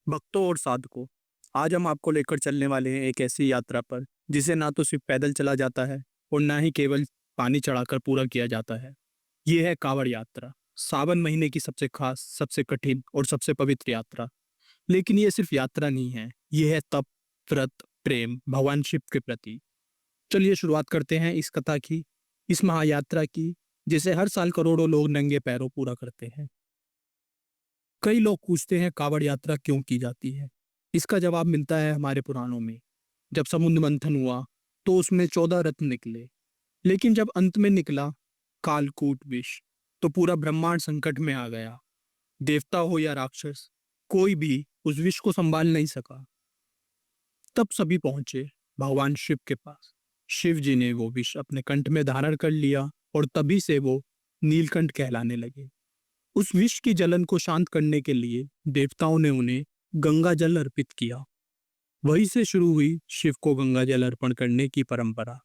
भक्तों और साधकों, आज हम आपको लेकर चलने वाले हैं एक ऐसी यात्रा पर जिसे ना तो सिर्फ पैदल चला जाता है और ना ही केवल पानी चढ़ाकर पूरा किया जाता है। ये है कांवड़ यात्रा, सावन महीने की सबसे खास, सबसे कठिन और सबसे पवित्र यात्रा। लेकिन ये सिर्फ यात्रा नहीं है, ये है तप, व्रत, प्रेम भगवान शिव के प्रति। चलिए शुरुआत करते हैं इस कथा की, इस महायात्रा की, जिसे हर साल करोड़ों लोग नंगे पैरों पूरा करते हैं। कई लोग पूछते हैं कांवड़ यात्रा क्यों की जाती है। इसका जवाब मिलता है हमारे पुराणों में। जब समुद्र मंथन हुआ तो उसमें 14 रत्न निकले, लेकिन जब अंत में निकला कालकूट विष, तो पूरा ब्रह्मांड संकट में आ गया। देवता हो या राक्षस, कोई भी उस विष को संभाल नहीं सका। तब सभी पहुंचे भगवान शिव के पास। शिव जी ने वो विष अपने कंठ में धारण कर लिया और तभी से वो नीलकंठ कहलाने लगे। उस विष की जलन को शांत करने के लिए देवताओं ने उन्हें गंगा जल अर्पित किया। वहीं से शुरू हुई शिव को गंगा जल अर्पण करने की परंपरा।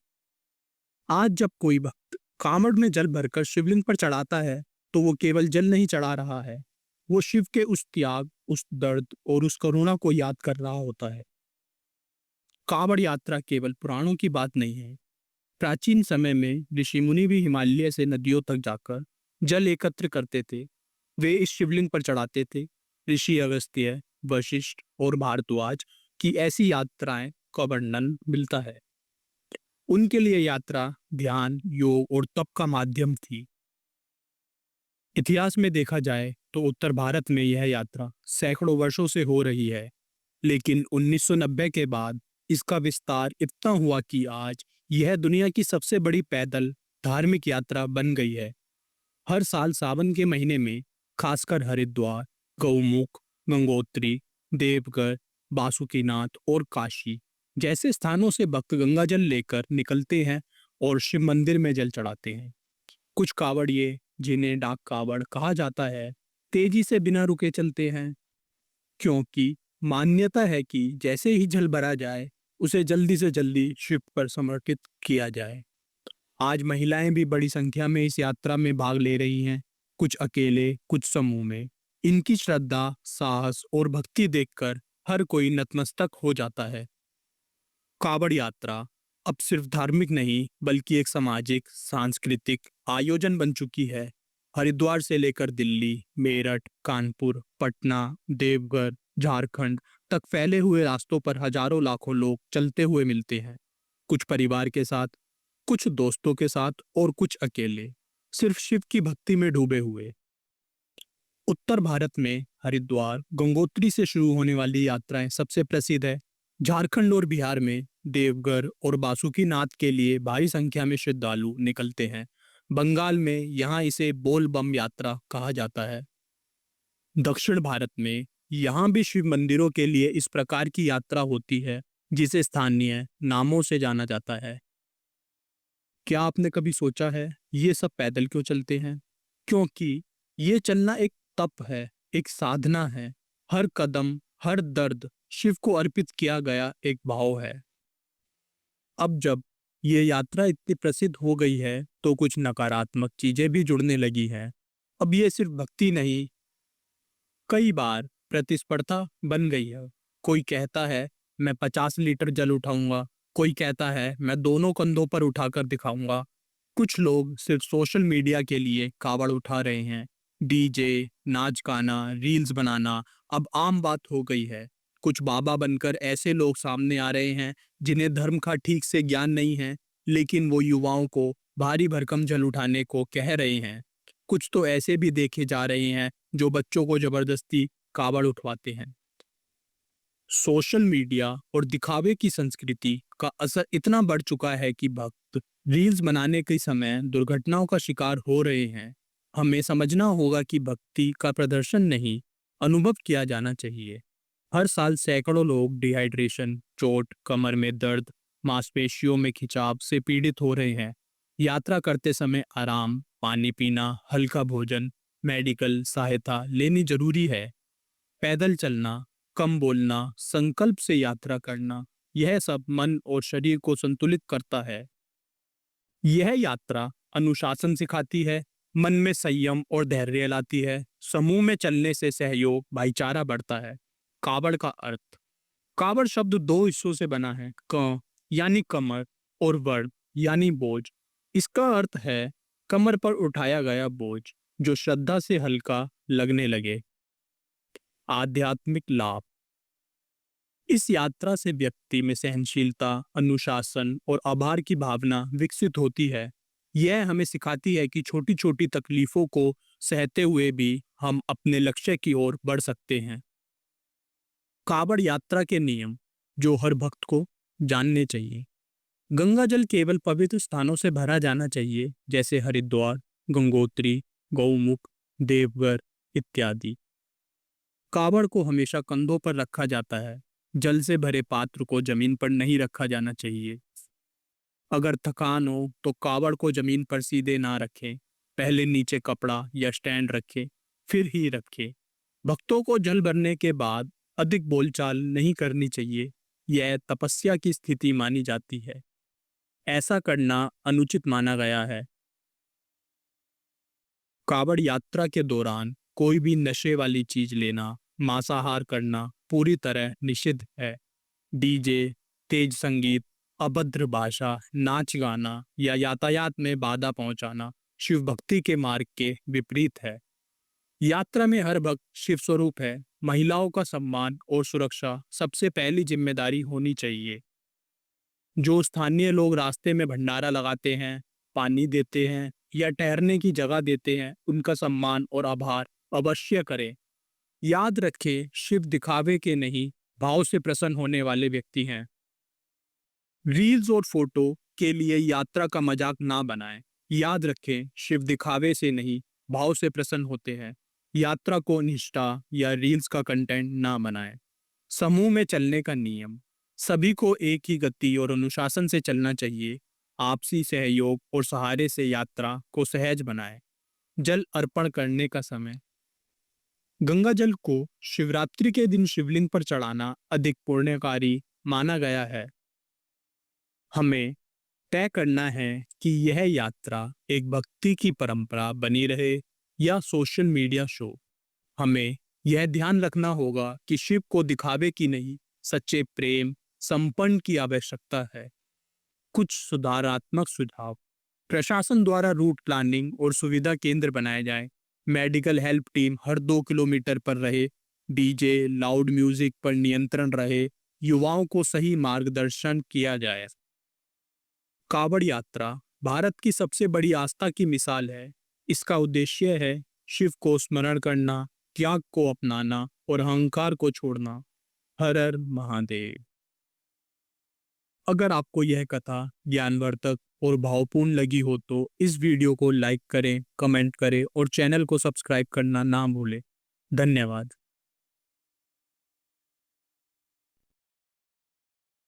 आज जब कोई भक्त कांवड़ में जल भरकर शिवलिंग पर चढ़ाता है, तो वो केवल जल नहीं चढ़ा रहा है, वो शिव के उस त्याग, उस दर्द और उस करुणा को याद कर रहा होता है। कांवड़ यात्रा केवल पुराणों की बात नहीं है। प्राचीन समय में ऋषि मुनि भी हिमालय से नदियों तक जाकर जल एकत्र करते थे। वे इस शिवलिंग पर चढ़ाते थे। ऋषि अगस्त्य, वशिष्ठ और भारद्वाज की ऐसी यात्राएं का वर्णन मिलता है। उनके लिए यात्रा ध्यान, योग और तप का माध्यम थी। इतिहास में देखा जाए तो उत्तर भारत में यह यात्रा सैकड़ों वर्षों से हो रही है, लेकिन 1990 के बाद इसका विस्तार इतना हुआ कि आज यह दुनिया की सबसे बड़ी पैदल धार्मिक यात्रा बन गई है। हर साल सावन के महीने में खासकर हरिद्वार, गौमुख, गंगोत्री, देवघर, बासुकीनाथ और काशी जैसे स्थानों से भक्त गंगा जल लेकर निकलते हैं और शिव मंदिर में जल चढ़ाते हैं। कुछ कांवड़िए, जिन्हें डाक कांवड़ कहा जाता है, तेजी से बिना रुके चलते हैं, क्योंकि मान्यता है कि जैसे ही जल भरा जाए उसे जल्दी से जल्दी शिव पर समर्पित किया जाए। आज महिलाएं भी बड़ी संख्या में इस यात्रा में भाग ले रही हैं, कुछ अकेले, कुछ समूह में। इनकी श्रद्धा, साहस और भक्ति देखकर हर कोई नतमस्तक हो जाता है। कांवड़ यात्रा अब सिर्फ धार्मिक नहीं बल्कि एक सामाजिक, सांस्कृतिक आयोजन बन चुकी है। हरिद्वार से लेकर दिल्ली, मेरठ, कानपुर, पटना, देवघर, झारखंड तक फैले हुए रास्तों पर हजारों लाखों लोग चलते हुए मिलते हैं। कुछ परिवार के साथ, कुछ दोस्तों के साथ और कुछ अकेले, सिर्फ शिव की भक्ति में डूबे हुए। उत्तर भारत में हरिद्वार, गंगोत्री से शुरू होने वाली यात्राएं सबसे प्रसिद्ध है। झारखंड और बिहार में देवघर और बासुकीनाथ के लिए भारी संख्या में श्रद्धालु निकलते हैं। बंगाल में यहाँ इसे बोल बम यात्रा कहा जाता है। दक्षिण भारत में यहाँ भी शिव मंदिरों के लिए इस प्रकार की यात्रा होती है, जिसे स्थानीय नामों से जाना जाता है। क्या आपने कभी सोचा है ये सब पैदल क्यों चलते हैं? क्योंकि ये चलना एक तप है, एक साधना है। हर कदम, हर दर्द शिव को अर्पित किया गया एक भाव है। अब जब ये यात्रा इतनी प्रसिद्ध हो गई है, तो कुछ नकारात्मक चीजें भी जुड़ने लगी हैं। अब ये सिर्फ भक्ति नहीं, कई बार प्रतिस्पर्धा बन गई है। कोई कहता है मैं 50 लीटर जल उठाऊंगा, कोई कहता है मैं दोनों कंधों पर उठाकर दिखाऊंगा। कुछ लोग सिर्फ सोशल मीडिया के लिए कावड़ उठा रहे हैं। डीजे, नाच गाना, रील्स बनाना अब आम बात हो गई है। कुछ बाबा बनकर ऐसे लोग सामने आ रहे हैं जिन्हें धर्म का ठीक से ज्ञान नहीं है, लेकिन वो युवाओं को भारी भरकम जल उठाने को कह रहे हैं। कुछ तो ऐसे भी देखे जा रहे हैं जो बच्चों को जबरदस्ती कावड़ उठवाते हैं। सोशल मीडिया और दिखावे की संस्कृति का असर इतना बढ़ चुका है कि भक्त रील्स बनाने के समय दुर्घटनाओं का शिकार हो रहे हैं। हमें समझना होगा कि भक्ति का प्रदर्शन नहीं, अनुभव किया जाना चाहिए। हर साल सैकड़ों लोग डिहाइड्रेशन, चोट, कमर में दर्द, मांसपेशियों में खिंचाव से पीड़ित हो रहे हैं। यात्रा करते समय आराम, पानी पीना, हल्का भोजन, मेडिकल सहायता लेनी जरूरी है। पैदल चलना, कम बोलना, संकल्प से यात्रा करना, यह सब मन और शरीर को संतुलित करता है। यह यात्रा अनुशासन सिखाती है, मन में संयम और धैर्य लाती है। समूह में चलने से सहयोग, भाईचारा बढ़ता है। कावड़ का अर्थ। कावड़ शब्द दो हिस्सों से बना है, क यानी कमर और वड़ यानी बोझ। इसका अर्थ है कमर पर उठाया गया बोझ जो श्रद्धा से हल्का लगने लगे। आध्यात्मिक लाभ। इस यात्रा से व्यक्ति में सहनशीलता, अनुशासन और आभार की भावना विकसित होती है। यह हमें सिखाती है कि छोटी छोटी तकलीफों को सहते हुए भी हम अपने लक्ष्य की ओर बढ़ सकते हैं। कावड़ यात्रा के नियम जो हर भक्त को जानने चाहिए। गंगा जल केवल पवित्र स्थानों से भरा जाना चाहिए, जैसे हरिद्वार, गंगोत्री, गौमुख, देवघर इत्यादि। कावड़ को हमेशा कंधों पर रखा जाता है। जल से भरे पात्र को जमीन पर नहीं रखा जाना चाहिए। अगर थकान हो तो कावड़ को जमीन पर सीधे ना रखें। पहले नीचे कपड़ा या स्टैंड रखें, फिर ही रखें। भक्तों को जल भरने के बाद अधिक बोलचाल नहीं करनी चाहिए। यह तपस्या की स्थिति मानी जाती है। ऐसा करना अनुचित माना गया है। कावड़ यात्रा के दौरान कोई भी नशे वाली चीज लेना, मांसाहार करना पूरी तरह निषिद्ध है। डीजे, तेज संगीत, अभद्र भाषा, नाच गाना या यातायात में बाधा पहुंचाना शिव भक्ति के मार्ग के विपरीत है। यात्रा में हर भक्त शिव स्वरूप है। महिलाओं का सम्मान और सुरक्षा सबसे पहली जिम्मेदारी होनी चाहिए। जो स्थानीय लोग रास्ते में भंडारा लगाते हैं, पानी देते हैं या ठहरने की जगह देते हैं, उनका सम्मान और आभार अवश्य करें। याद रखें, शिव दिखावे के नहीं, भाव से प्रसन्न होने वाले व्यक्ति हैं। रील्स और फोटो के लिए यात्रा का मजाक ना बनाएं। याद रखें, शिव दिखावे से नहीं, भाव से प्रसन्न होते हैं। यात्रा को निष्ठा या रील्स का कंटेंट ना बनाएं। समूह में चलने का नियम। सभी को एक ही गति और अनुशासन से चलना चाहिए। आपसी सहयोग और सहारे से यात्रा को सहज बनाएं। जल अर्पण करने का समय। गंगा जल को शिवरात्रि के दिन शिवलिंग पर चढ़ाना अधिक पुण्यकारी माना गया है। हमें तय करना है कि यह यात्रा एक भक्ति की परंपरा बनी रहे या सोशल मीडिया शो। हमें यह ध्यान रखना होगा कि शिव को दिखावे की नहीं, सच्चे प्रेम संपन्न की आवश्यकता है। कुछ सुधारात्मक सुझाव। प्रशासन द्वारा रूट प्लानिंग और सुविधा केंद्र बनाए जाए। मेडिकल हेल्प टीम हर 2 किलोमीटर पर रहे। डीजे, लाउड म्यूजिक पर नियंत्रण रहे। युवाओं को सही मार्गदर्शन किया जाए। कावड़ यात्रा भारत की सबसे बड़ी आस्था की मिसाल है। इसका उद्देश्य है शिव को स्मरण करना, त्याग को अपनाना और अहंकार को छोड़ना। हर हर महादेव। अगर आपको यह कथा ज्ञानवर्धक और भावपूर्ण लगी हो तो इस वीडियो को लाइक करें, कमेंट करें और चैनल को सब्सक्राइब करना ना भूलें। धन्यवाद।